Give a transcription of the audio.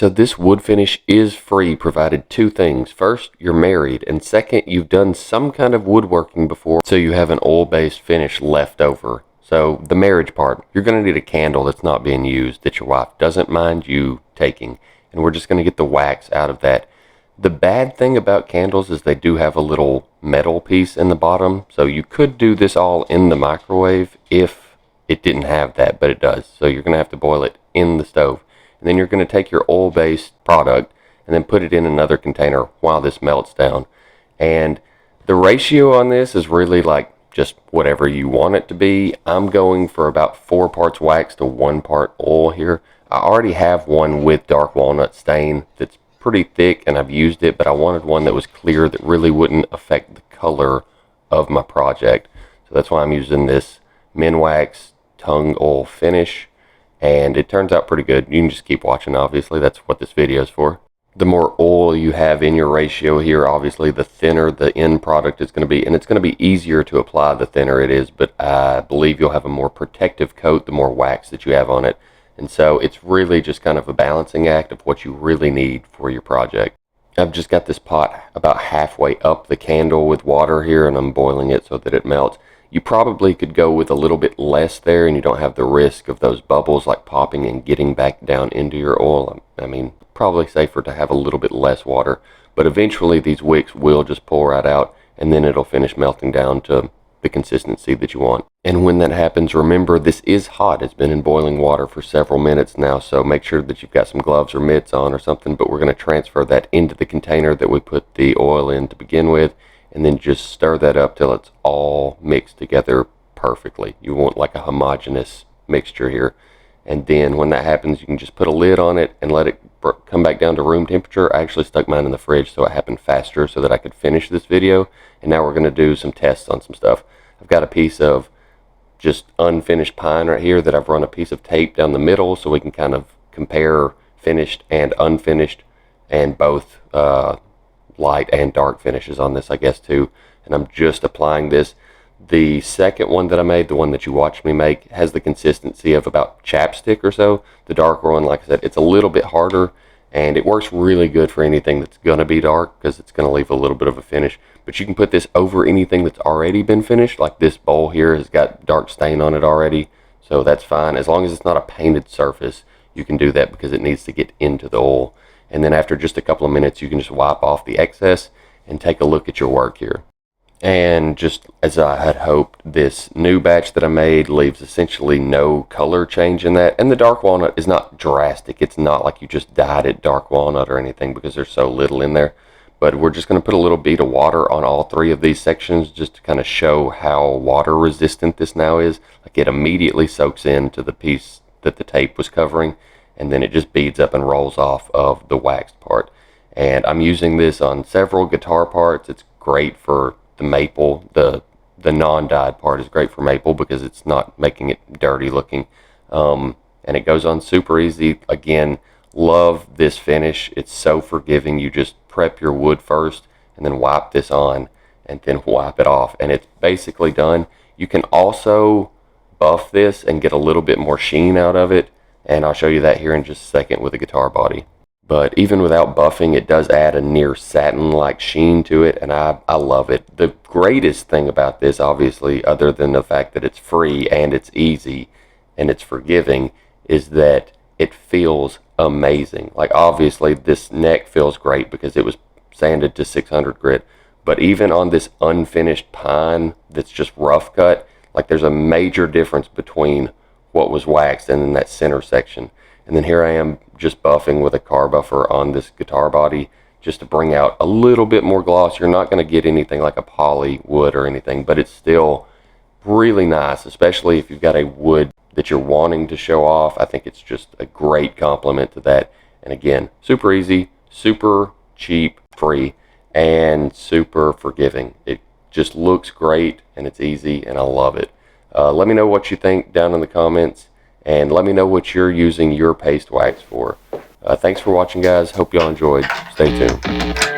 So this wood finish is free, provided two things. First, you're married, and second, you've done some kind of woodworking before, so you have an oil-based finish left over. So the marriage part, you're going to need a candle that's not being used, that your wife doesn't mind you taking, and we're just going to get the wax out of that. The bad thing about candles is they do have a little metal piece in the bottom, so you could do this all in the microwave if it didn't have that, but it does. So you're going to have to boil it in the stove. And then you're going to take your oil-based product and then put it in another container while this melts down. And the ratio on this is really like just whatever you want it to be. I'm going for about 4 parts wax to 1 part oil here. I already have one with dark walnut stain that's pretty thick, and I've used it, but I wanted one that was clear that really wouldn't affect the color of my project. So that's why I'm using this Minwax tung oil finish. And it turns out pretty good. You can just keep watching, obviously. That's what this video is for. The more oil you have in your ratio here, obviously, the thinner the end product is going to be. And it's going to be easier to apply the thinner it is. But I believe you'll have a more protective coat the more wax that you have on it. And so it's really just kind of a balancing act of what you really need for your project. I've just got this pot about halfway up the candle with water here, and I'm boiling it so that it melts. You probably could go with a little bit less there, and you don't have the risk of those bubbles like popping and getting back down into your oil. I mean, probably safer to have a little bit less water, but eventually these wicks will just pull right out, and then it'll finish melting down to the consistency that you want. And when that happens, remember, this is hot. It's been in boiling water for several minutes now, so make sure that you've got some gloves or mitts on or something, but we're going to transfer that into the container that we put the oil in to begin with, and then just stir that up till it's all mixed together perfectly. You want like a homogeneous mixture here. And then when that happens, you can just put a lid on it and let it come back down to room temperature. I actually stuck mine in the fridge so it happened faster so that I could finish this video. And now we're going to do some tests on some stuff. I've got a piece of just unfinished pine right here that I've run a piece of tape down the middle so we can kind of compare finished and unfinished, and both light and dark finishes on this, I guess, too. And I'm just applying this. The second one that I made, the one that you watched me make, has the consistency of about chapstick or so. The darker one, like I said, it's a little bit harder, and it works really good for anything that's going to be dark because it's going to leave a little bit of a finish. But you can put this over anything that's already been finished. Like this bowl here has got dark stain on it already, so that's fine. As long as it's not a painted surface, you can do that because it needs to get into the oil. And then after just a couple of minutes, you can just wipe off the excess and take a look at your work here. And just as I had hoped, this new batch that I made leaves essentially no color change in that. And the dark walnut is not drastic. It's not like you just dyed it dark walnut or anything because there's so little in there. But we're just going to put a little bead of water on all 3 of these sections just to kind of show how water resistant this now is. Like it immediately soaks into the piece that the tape was covering, and then it just beads up and rolls off of the waxed part. And I'm using this on several guitar parts. It's great for the maple. The non-dyed part is great for maple because it's not making it dirty looking. And it goes on super easy. Again, love this finish. It's so forgiving. You just prep your wood first and then wipe this on and then wipe it off, and it's basically done. You can also buff this and get a little bit more sheen out of it, and I'll show you that here in just a second with the guitar body. But even without buffing, it does add a near satin-like sheen to it, and I love it. The greatest thing about this, obviously, other than the fact that it's free and it's easy and it's forgiving, is that it feels amazing. Like obviously this neck feels great because it was sanded to 600 grit, but even on this unfinished pine that's just rough cut, like there's a major difference between what was waxed and in that center section. And then here I am just buffing with a car buffer on this guitar body just to bring out a little bit more gloss. You're not going to get anything like a poly wood or anything, but it's still really nice, especially if you've got a wood that you're wanting to show off. I think it's just a great compliment to that. And again, super easy, super cheap, free, and super forgiving. It just looks great and it's easy and I love it. Let me know what you think down in the comments, and let me know what you're using your paste wax for. Thanks for watching, guys. Hope y'all enjoyed. Stay tuned.